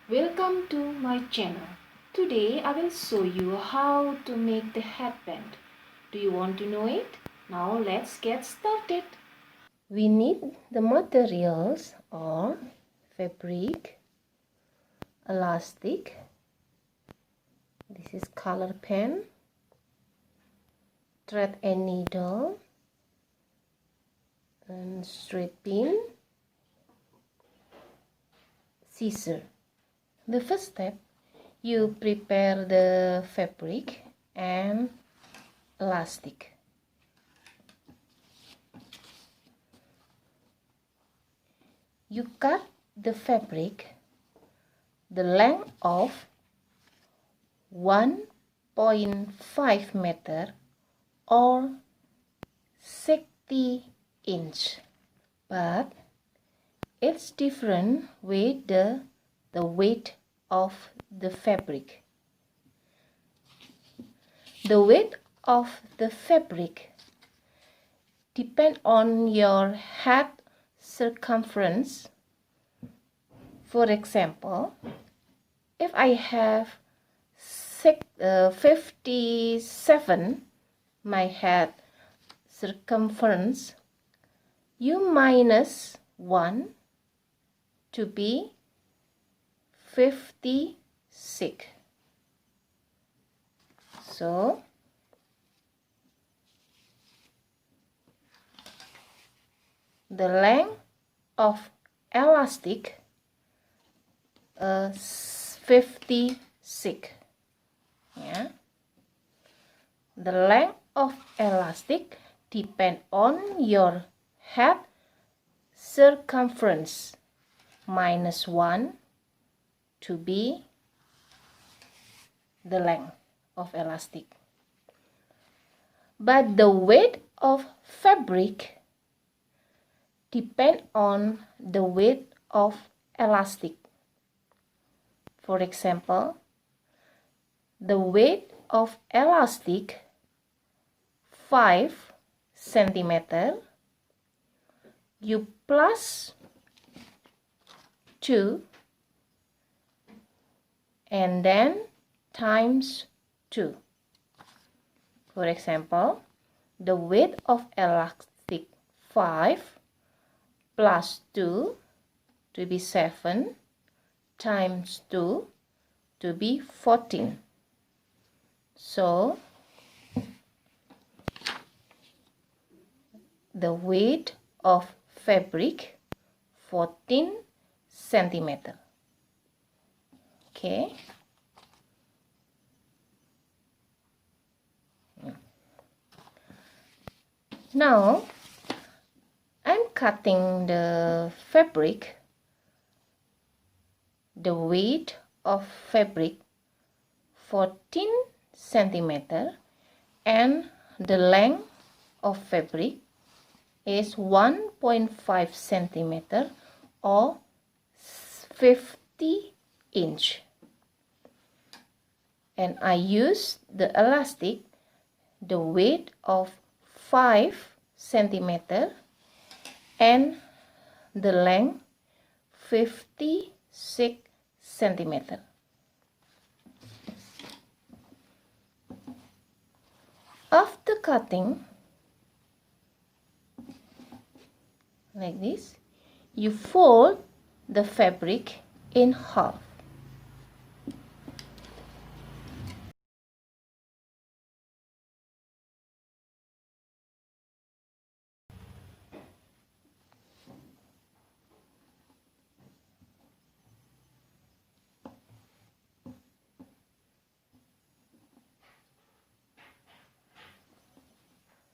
Welcome to my channel. Today I will show you how to make the headband. Do you want to know it? Now let's get started. We need the materials are fabric, elastic, this is color pen, thread and needle, and straight pin, scissor. The first step, you prepare the fabric and elastic. You cut the fabric the length of 1.5 meter or 60 inch, but it's different with the weight of the fabric. The weight of the fabric depends on your head circumference. For example, if I have 57 my head circumference, you minus 1 to be 56. So the length of elastic 56. Yeah. The length of elastic depend on your head circumference minus 1 to be the length of elastic. But the weight of fabric depend on the weight of elastic. For example, the weight of elastic 5 centimeter, you plus 2 and then times 2. For example, the weight of elastic 5 plus 2 to be 7 times 2 to be 14. So the weight of fabric 14 centimeter. Okay. Now I'm cutting the fabric. The weight of fabric 14 centimeter and the length of fabric is 1.5 centimeter or 50 inch. And I use the elastic, the weight of 5 centimeter and the length 56 centimeter. After cutting like this, you fold the fabric in half.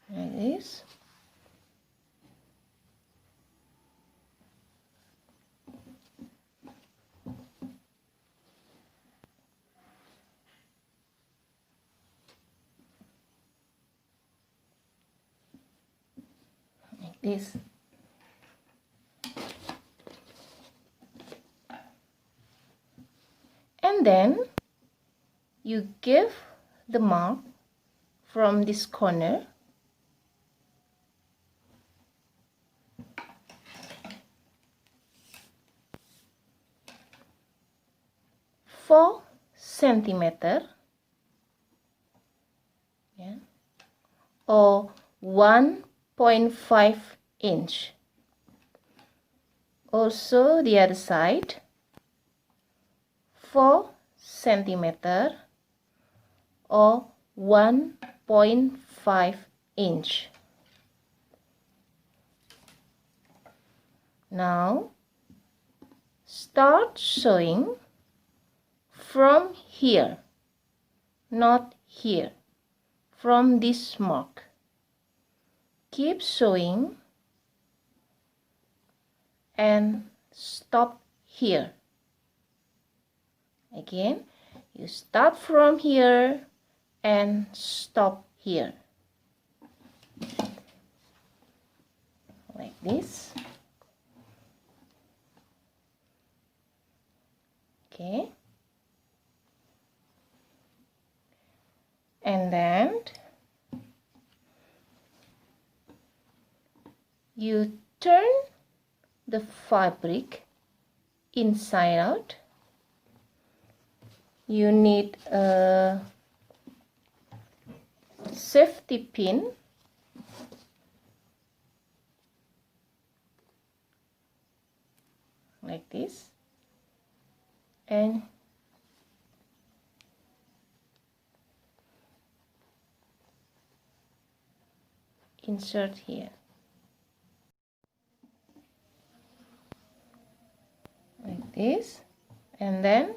Like this. Like this. And then you give the mark from this corner 4 centimeter, yeah, or 1.5 inch. Also the other side, 4 centimeter or 1.5 inch. Now start sewing from here, not here, from this mark. Keep sewing and stop here. Again, you start from here and stop here, like this. Okay, and then you turn the fabric inside out. You need a safety pin like this, and insert here like this, and then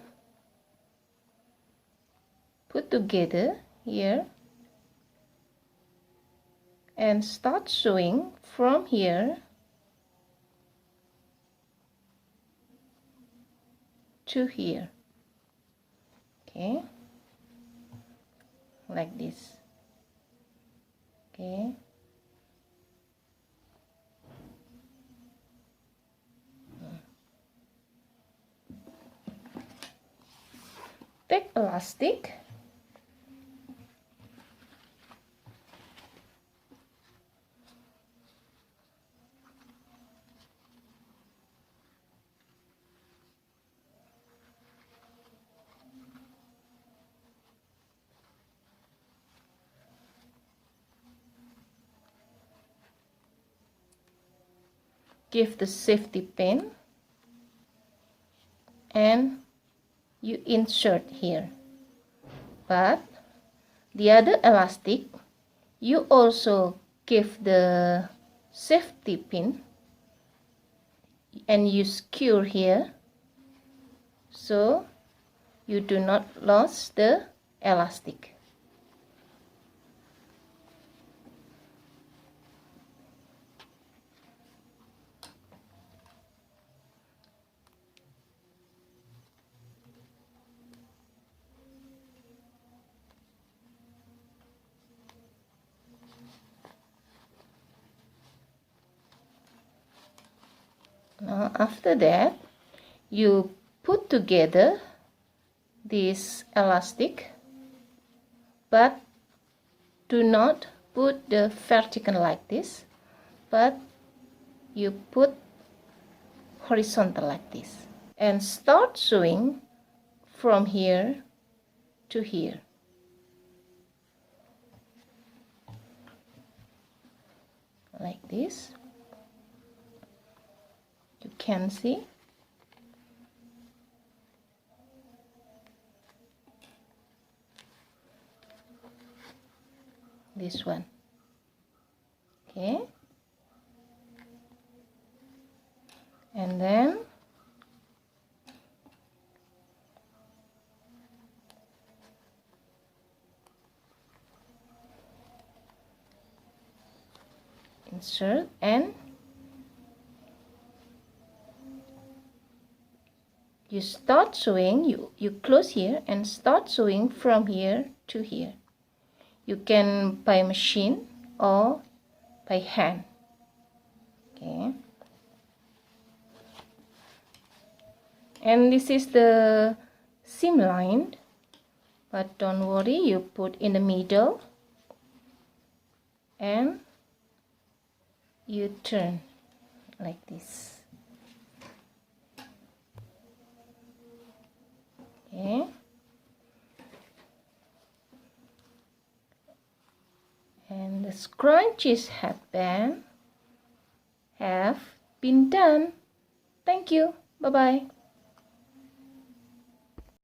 put together here and start sewing from here to here. Okay, like this. Okay, take elastic give the safety pin and you insert here, but the other elastic you also give the safety pin and you secure here so you do not lose the elastic. Now after that you put together this elastic, but do not put the vertical like this, but you put horizontal like this, and start sewing from here to here. Like this. You can see. This one. Okay. And then insert and you start sewing, you close here and start sewing from here to here. You can by machine or by hand. Okay. And this is the seam line, but don't worry, you put in the middle and you turn like this. Okay. The scrunchies headband have been done. Thank you. Bye-bye.